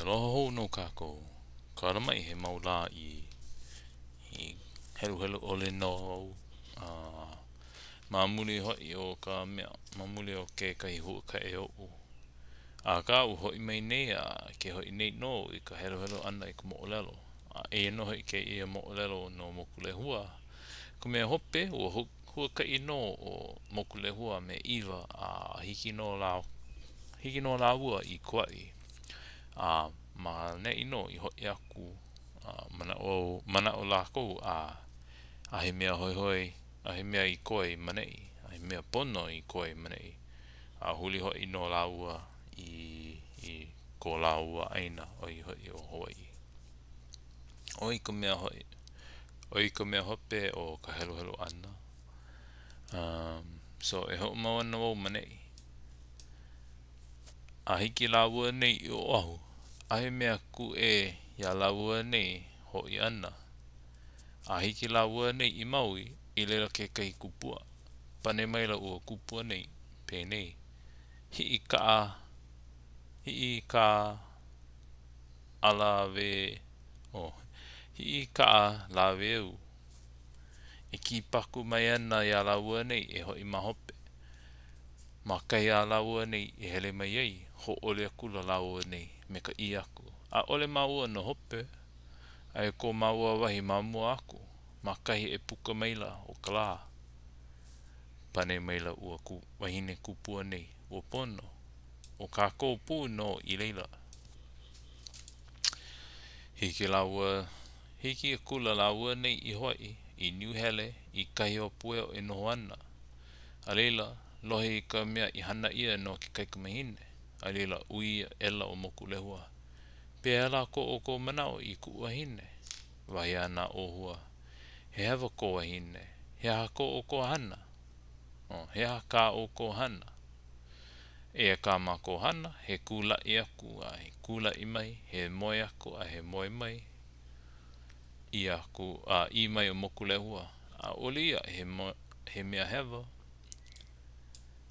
loho hou no kākou. Karamai he maula i helu ole no mamuli hoi o ka mea, mamuli o ke kai hua ka e o. A ka u hoi mai nei ke hoi nei no i ka helu ana i ka mo'olelo. E no hoi ke ia mo'olelo no Mokulehua. Ka mea hope ua hua kai no o Mokulehua me iwa a hiki no la ua i kuai. Ma ne ino I hoi aku mana o lako a he mea hoi a he mea I koi manei a he mea pono I koi manei a huli hoi no la ua I ko la ua aina o I hoi o Hawaii oi ka mea hope o ka helu ana so e ho mawana wau manei a hiki la ua nei I o ahu a he mea ku ya la ua nei hoi ana a hiki la ua nei I maui I lela ke kai kupua pane mai la ua kupua nei pe nei hi ka ala ve hi ka la veu e ki paku mai ana ya la ua nei e hoi ma hope ma kai a la ua nei e hele mai ai ho ole akula la ua nei me ka I aku a ole ma ua no hope ai ko ma ua wahi ma mua aku ma kai e puka mai la o ka la pane mai la ua wahine kupua nei ua pono o ka kōpū no I leila hiki e kula la ua nei I hoi I New Hele I kai o pueo e noho ana a leila lohe I ka mea I hana ia no ke kai kamahine a leila ui ela o Mokulehua pe ala ko o ko manao I ku wahine wahi ana ohua he hewa ko wahine he ha ko o ko hana he ha ka o ko hana e ka ma ko hana he kula I aku a he kula I mai he moe aku a he moe mai I aku I mai o Mokulehua a oli ia he mea hewa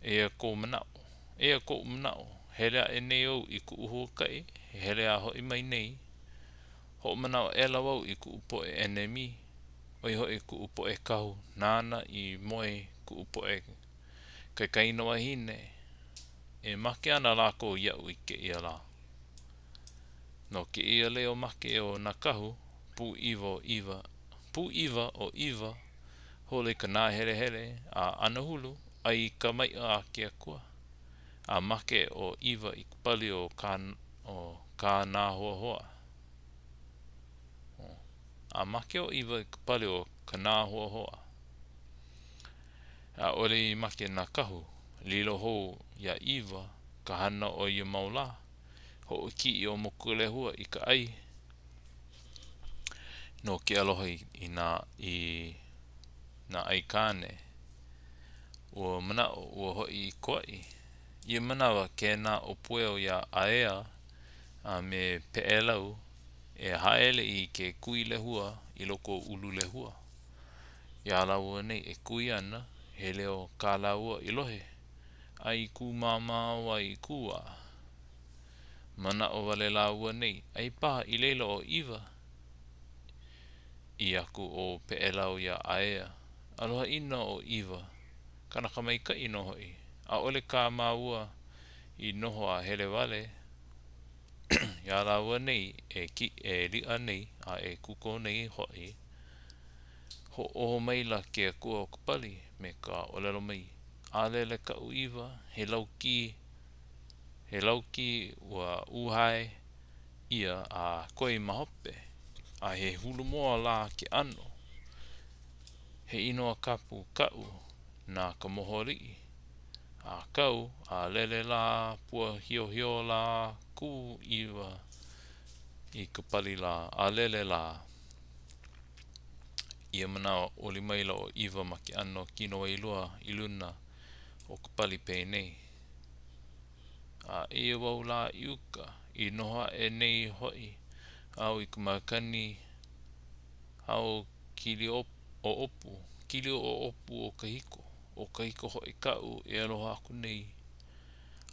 e ko manao hele a e nei au I ku uhu kai hele a hoi mai nei ho manao e la wau I ku upo e enemi oi hoi ku upo e kahu nana I moe ku upo e kai kaino wahine e make ana lako iau I ke ia la no ke ia leo make o na kahu pu iwa o iwa hole ka nā hele a anahulu ai ka mai a ke akua a make o iwa I kupali o ka nā hoa a make o iwa I kupali o ka nā hoa a ole I make na kahu lilo hou ya iwa ka hana o ia maula ho ki I o Mokulehua I ka ai no ke aloha I na ai kane ua manao ua hoi I koi ia manawa ke na o pueo ya aea me peelau e haele I ke kui lehua I loko ulu lehua ya laua nei e kui ana he leo ka laua I lohe ai ku mama wa I kua mana o wale laua nei ai paha I leila o iwa I aku o peelau ya aea aloha ina o iwa kanaka mai ka ino hoi a ole ka maua I noho a hele wale ya laua nei e ria nei a e kuko nei hoi ho oho mai la ke akua o kapali me ka olelo mai a lele ka uiwa he lauki ua uhai ia a koi mahope a he hulu moa la ke ano he inoa kapu kau na ka mohori a kau a lele la pua hio la ku iwa I kapali la a lele la ia mana oli mai la o iwa ma ke ano kino wailua I luna o kapali pei nei a ia wau la iuka I noha e nei hoi au I kumakani au kili o opu o kahiko hoi kau e aloha aku nei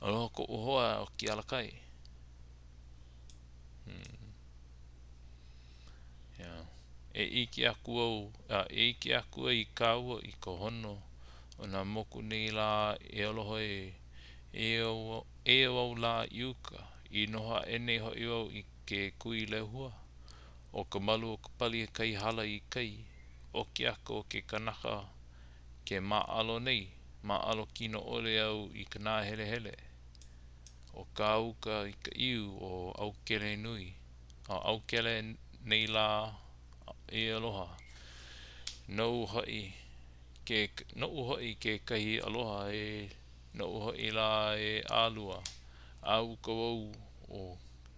aloha ko uhoa o ki alakai e iki aku I kaua I ka hono o na moku nei la e aloha e au la iuka I noha e nei hoi au I ke kui lehua o ka malu o ka pali kai hala I kai o ke aka o ke kanaka ke maalo nei maalo kino ole au I ka nā hele hele o ka auka I ka iu o au kele nui au kele nei la e aloha no hoi ke kahi aloha no hoi la e alua au ka wau o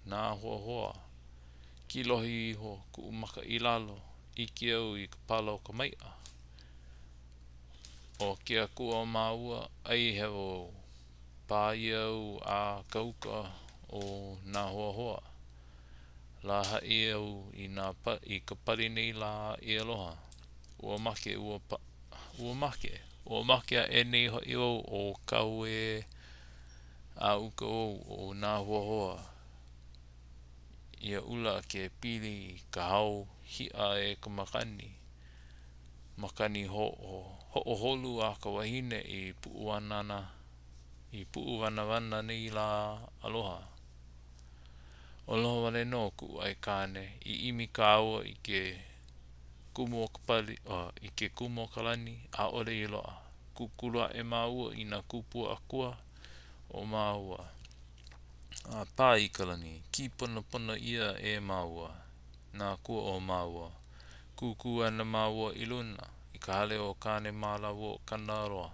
nā hoa hoa ki lohi iho ku umaka I lalo iki au I ka pala o ka maia o ke akua o maua ai hewa pā iau a kauka o nā hoa hoa la hai au I ka pali nei la e aloha ua make a e nei hoi au o kau e a uka o nā hoa hoa ia ula ke pili ka hau hia e ka makani ho holu a ka wahine I puu wana nei la aloha aloha wale no ku ai kane I imi ka aua I ke kumu o ka pali I ke kumu o ka lani a ole I loa kukulua e maua I na kupu akua o maua a pā I ka lani ki pona ia e maua nā kua o maua kuku ana maua I luna I ka hale o kane malawu o Kanaroa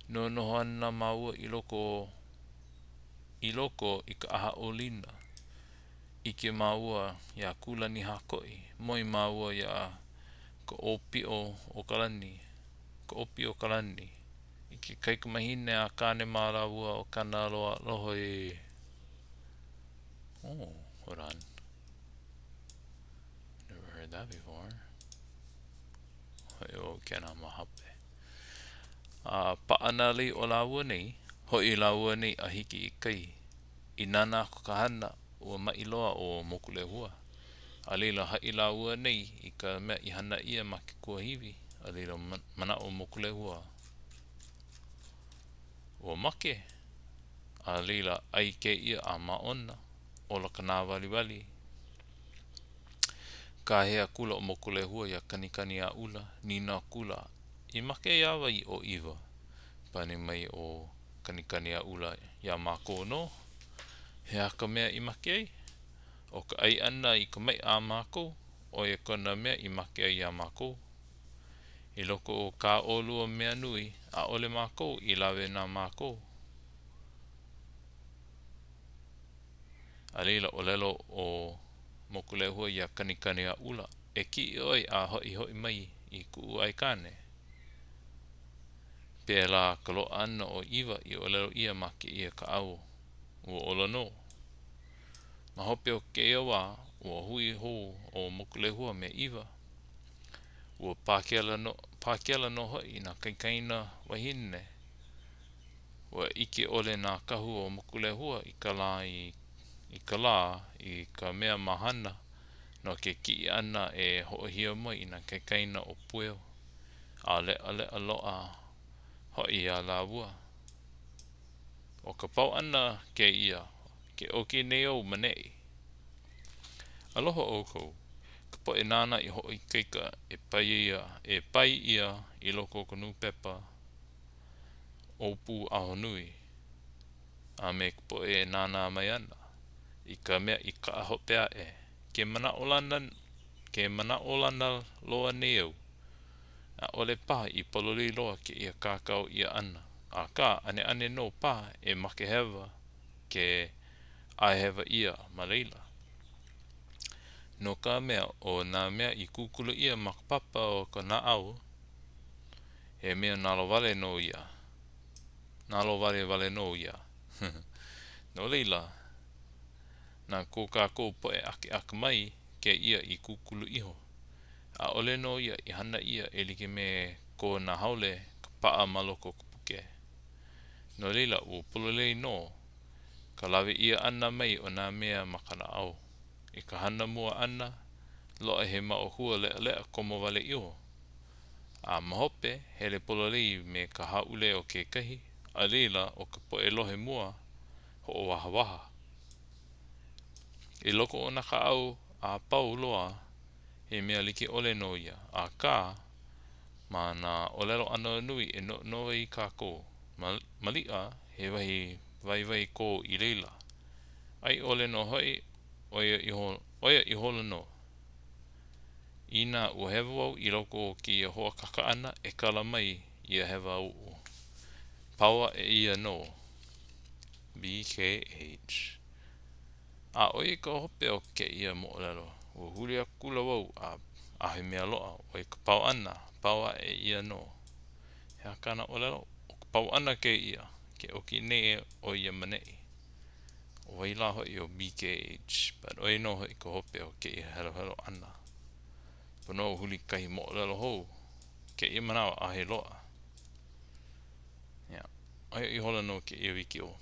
noho ana maua I loko I ka aha olina I ke maua ia kulani hakoi moi maua ia ka opio o ka lani I ke kaikamahine a kane malawu o Kanaroa loho hold on never heard that before hoi o kena mahape paana li o laua nei hoi laua nei a hiki I kai I nana ko ka hana ua mailoa o Mokulehua a leila hai laua nei I ka mea I hana ia ma ke kuahiwi a leila mana o Mokulehua ua make a leila ai ke ia a maona ola ka nā waliwali ka hea kula o Mokulehua ia Kanikaniaula nina kula I make iawa I o iwa pane mai o Kanikaniaula ia mako no hea ka mea I make ai o ka ai ana I ka mai a mako o ia kona mea I make ai a mako I loko o ka olua mea nui a ole mako I lawe na mako a leila olelo o Mokulehua ia Kanikaniaula e ki oi a hoi mai I ku ai kane pela ka lo ana o iwa I olelo ia ma ke ia ka au ua ola no ma hope o ke ia wā ua hui ho o Mokulehua me iwa ua pākela no hoi na kaina wahine ua ike ole na kahu o Mokulehua I ka la I ka mea mahana no ke ki ana e ho'ohia mai I na kaina o pueo a le loa hoi a lawua o ka pau ana ke ia ke oki nei au manei aloha oko ka po e nana I hoi keika e pai ia I loko ka nupepa opu aho nui a me ka po e nana mai ana I ka mea I ka aho pea ke mana olana loa nei au a ole paha I pololi loa ke ia kakao ia ana a ka ane no paha e make hewa ke ai hewa ia ma leila no ka mea o nā mea I kukulu ia ma ka papa o ka naau he mea nalo wale no ia no leila na ko kako po e ake mai ke ia I kukulu iho a ole no ia I hana ia e like me ko na haole ka paa maloko ka puke no leila o pololei no ka lawe ia ana mai o nā mea ma ka naau I ka hana mua ana loa he maohua lea komo wale iho. A mahope, hele pololei me ka haule o ke kahi, a leila o ka poe lohe mua, ho o waha. E loko o na ka au a pau loa, he mea like ole no ia, a ka, ma na olelo ana nui e no i kako, malia he vai ko I leila. Ai ole no hoi, oia I holo no. Ina ua hewa au I loko o ki hoa kaka ana e kala mai ia hewa au. Paua e ia no. BKH. A oi ka hope o ke ia mo olelo. Ua huli a kula wau a he mea loa. Oi ka pau ana. Paua e ia no. He akana olelo. O ka pau ana ke ia. Ke oki ne o ia manei. O ila hoi o BKH. But oi no hoi ka hope o ke ia helo ana. Pono huli kahi mo olelo hou. Ke ia manawa a he loa. Yeah. Ai I hola no ke ia wiki o.